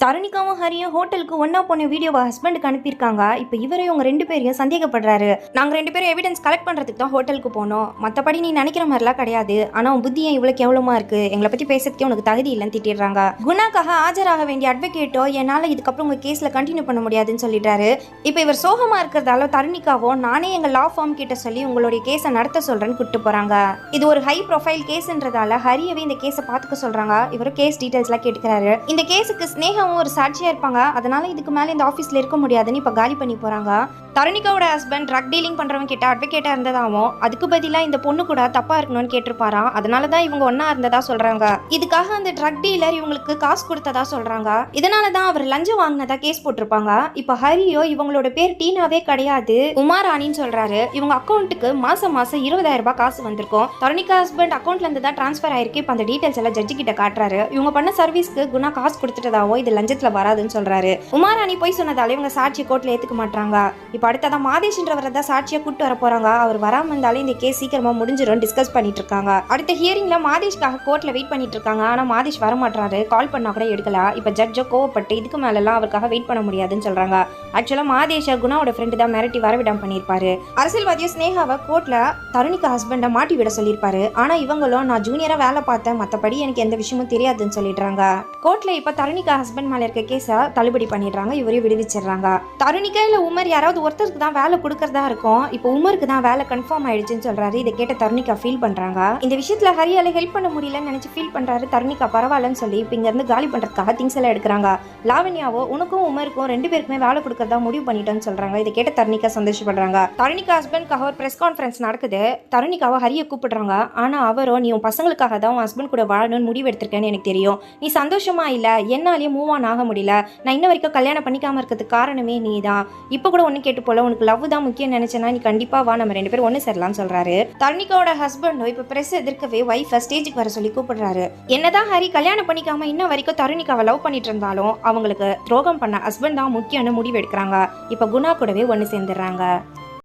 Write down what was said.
தருணிகாவும் ஹரியும் ஹோட்டலுக்கு ஒன்னா போன வீடியோவை ஹஸ்பண்டுக்கு அனுப்பியிருக்காங்க. இப்போ இவரே இவங்க 2 பேரையும் சந்தேகப்படுறாரு. நாங்கள் 2 பேரும் எவிடன்ஸ் கலெக்ட் பண்ணுறதுக்கு தான் ஹோட்டலுக்கு போனோம். மற்றபடி நீ நினைக்கிற மாதிரிலாம் கிடையாது. ஆனால் உன் புத்தி ஏன் இவ்வளோ கேவலமாக இருக்குது, எங்களை பற்றி பேசுறதுக்கே உனக்கு தகுதி இல்லைன்னு திட்டிடுறாங்க. குணாக்காக ஆஜராக வேண்டிய அட்வொகேட்டோ என்னால் இதுக்கப்புறம் உங்கள் கேஸில் கண்டினியூ பண்ண முடியாதுன்னு சொல்லிட்டாரு. இப்போ இவர் சோகமாக இருக்கிறதால தருணிகாவோ நானே எங்கள் லா ஃபார்ம் கிட்ட சொல்லி உங்களுடைய கேஸை நடத்த சொல்கிறேன்னு கூப்பிட்டு போகிறாங்க. இது ஒரு ஹை ப்ரொஃபைல் கேஸ்ன்றதால ஹரியவே இந்த கேஸை பார்த்துக்க சொல்கிறாங்க. இவர் கேஸ் டீட்டெயில்ஸ்லாம் கேட்டுக்கிறாரு. இந்த கேஸுக்கு ஸ்னேகாவும் ஒரு சாட்சியா இருப்பாங்க. அதனால இதுக்கு மேல இந்த ஆபீஸ்ல இருக்க முடியாதுன்னு இப்ப காலி பண்ணி போறாங்க. தருணிகாவோட ஹஸ்பண்ட் ட்ரக் டீலிங் பண்றவங்க கிட்ட அட்வொகேட்டா இருந்ததாவும் அதுக்கு பதிலா இந்த பொண்ணு கூட தப்பா இருக்கணும்னு கேட்டிருப்பாராம். அதனாலதான் இவங்க ஒன்னா இருந்ததா சொல்றாங்க. இதுக்காக அந்த ட்ரக் டீலர் இவங்களுக்கு காசு கொடுத்ததா சொல்றாங்க. இதனாலதான் அவர் லஞ்சம் வாங்கினதா கேஸ் போட்டிருப்பாங்க. இப்ப ஹரியோ இவங்களோட பேர் டீனாவே கிடையாது, உமாராணின்னு சொல்றாரு. இவங்க அக்கௌண்ட்டுக்கு மாசம் 20,000 ரூபாய் காசு வந்திருக்கும். தருணிகா ஹஸ்பண்ட் அக்கௌண்ட்ல இருந்து தான் டிரான்ஸ்பர் ஆயிருக்கு. இப்ப அந்த டீடைல்ஸ் எல்லாம் ஜட்ஜி கிட்ட காட்டுறாரு. இவங்க பண்ண சர்வீஸ்க்கு குணா காசு கொடுத்துட்டதாவோ இது லஞ்சத்துல வராதுன்னு சொல்றாரு. உமாராணி போய் சொன்னதால இவங்க சாட்சியை கோர்ட்ல ஏத்துக்க மாட்டாங்க. இப்ப அடுத்ததான் மாதேஷ்ன்றவரை தான் சாட்சியா கூட்டு வர போறாங்க. அவர் வராம இருந்தாலும் இந்த கேஸ் சீக்கிரமா முடிஞ்சிடும் டிஸ்கஸ் பண்ணிட்டு இருக்காங்க. அடுத்த ஹியரிங்ல மாதேஷ்காக கோர்ட்ல வெயிட் பண்ணிட்டு இருக்காங்க. ஆனா மாதேஷ் வர மாட்டாரு. கால் பண்ணா கூட எடுக்கல. இப்ப ஜட்ஜோ கோவப்பட்டு இதுக்கு மேல எல்லாம் அவருக்காக வெயிட் பண்ண முடியாதுன்னு சொல்றாங்க. ஆக்சுவலா மாதேஷ குணாவோட ஃப்ரெண்டு தான் மிரட்டி வரவிடாம பண்ணிருப்பாரு. அரசியல்வாதியும் ஸ்னேகாவை கோர்ட்ல தருணிகா ஹஸ்பண்ட மாட்டி விட சொல்லியிருப்பாரு. ஆனா இவங்களும் நான் ஜூனியரா வேலை பார்த்தேன், மத்தபடி எனக்கு எந்த விஷயமும் தெரியாதுன்னு சொல்லிடுறாங்க. கோர்ட்ல இப்ப தருணிகா ஹஸ்பண்ட் மேல இருக்க கேஸ தள்ளுபடி பண்ணிடுறாங்க. இவரையும் விடுவிச்சிடுறாங்க. தருணிகா இல்ல உமர் யாராவது ஒருத்தருக்கு தான் வேலை கொடுக்கறதா இருக்கும். இப்போ உமருக்கு தான் வேலை கன்ஃபார்ம் ஆயிடுச்சுன்னு சொல்றாரு. இதை கேட்ட தருணிகா ஃபீல் பண்றாங்க. இந்த விஷயத்துல ஹரியால ஹெல்ப் பண்ண முடியலன்னு நினைச்சு ஃபீல் பண்றாரு. தருணிகா பரவாயில்லன்னு சொல்லி இப்ப இங்க இருந்து காலி பண்றதுக்காக திங்ஸ் எல்லாம் எடுக்கிறாங்க. லாவண்யாவோ உனக்கும் உமருக்கும் 2 பேருக்குமே வேலை கொடுக்கறதா முடிவு பண்ணிட்டோன்னு சொல்றாங்க. இதை கேட்ட தருணிகா சந்தோஷப்படுறாங்க. தருணிகா ஹஸ்பண்ட்காக ஒரு பிரஸ் கான்ஃபரன்ஸ் நடக்குது. தருணிகாவை ஹரிய கூப்பிடுறாங்க. ஆனா அவரோ நீ உன் பசங்களுக்காக தான் உன் ஹஸ்பண்ட் கூட வாழணும்னு முடிவு எடுத்திருக்கேன்னு எனக்கு தெரியும். நீ சந்தோஷமா இல்ல, என்னாலேயே மூவ் ஆன் ஆக முடியல. நான் இன்ன வரைக்கும் கல்யாணம் பண்ணிக்காம இருக்கிறதுக்கு காரணமே நீ தான். இப்போ கூட ஒன்று கேட்டு போல உனக்கு லவ் தான் முக்கியம் நினைச்சேன்னா நீ கண்டிப்பா வா, நம்ம 2 பேரும் ஒன்று சேரலாம்னு சொல்றாரு. தருணிகாவோட ஹஸ்பண்டோ இப்போ பிரஸ் எதிர்க்கவே வைஃபை ஸ்டேஜுக்கு வர சொல்லி கூப்பிடுறாரு. என்னதான் ஹரி கல்யாணம் பண்ணிக்காம இன்ன வரைக்கும் தருணிகாவை லவ் பண்ணிட்டு இருந்தாலும் அவங்களுக்கு துரோகம் பண்ண ஹஸ்பண்ட் தான் முக்கியம்னு முடிவு எடுக்கிறாங்க. இப்போ குணா கூடவே ஒன்று சேர்ந்துடுறாங்க.